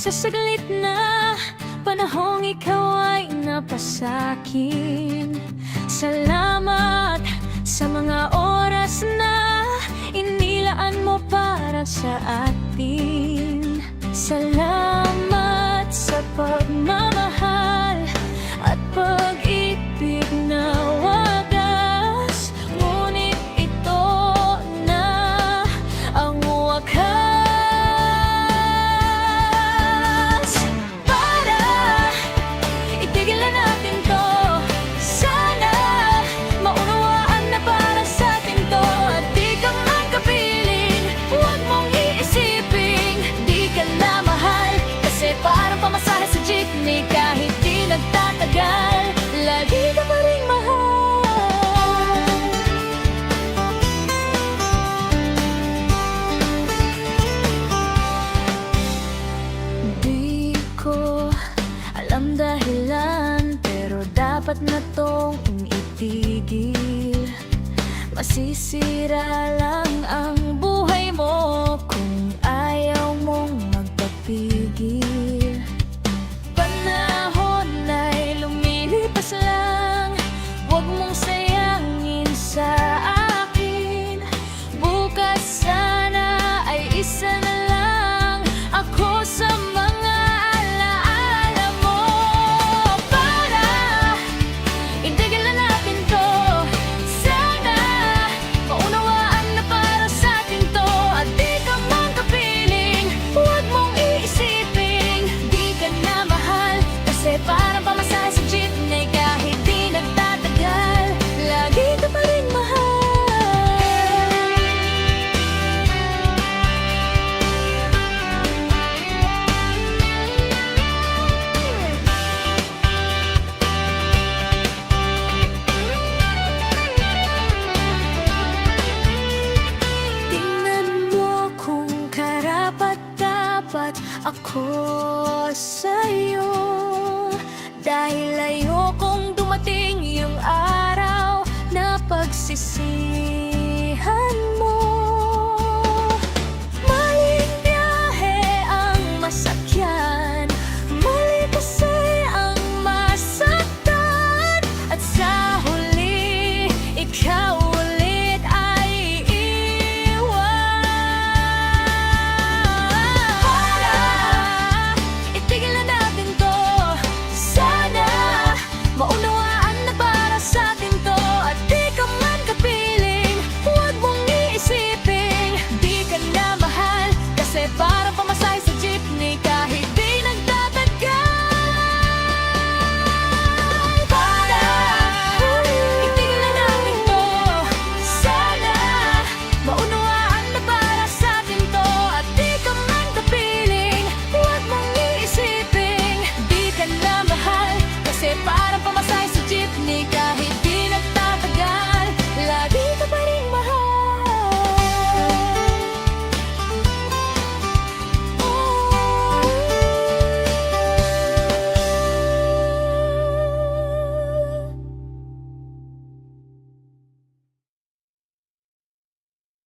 Sa saglit na panahong ikaw ay napasakin. Salamat sa mga oras na inilaan mo para sa atin. Salamat sa pagmamahal at pag-ibig na wagas. Ngunit ito na ang wakas. Para itigil na natin to, sana maunawaan na para sa atin to. At di ka man kapiling, huwag mong iisipin di ka na mahal. Kasi parang pamasahe sa jeepney, kahit di nagtatagal, lagi ka pa rin mahal. Di ko alam dahilan, pero dapat na tong itigil. Masisira lang ang buhay mo kung ayaw mong magpapigil. Panahon ay lumilipas lang, huwag mong sayangin sa akin. Bukas sana ay isa na lang ako sa mga alaala mo. Para itigil na natin to, sana maunawaan na para sa atin to. At di ka man kapiling, huwag mong iisipin di ka na mahal. Kasi parang pamasahe sa jeepney, kahit di nagtatagal, lagi ka pa rin mahal. Tingnan mo kung karapat-dapat ako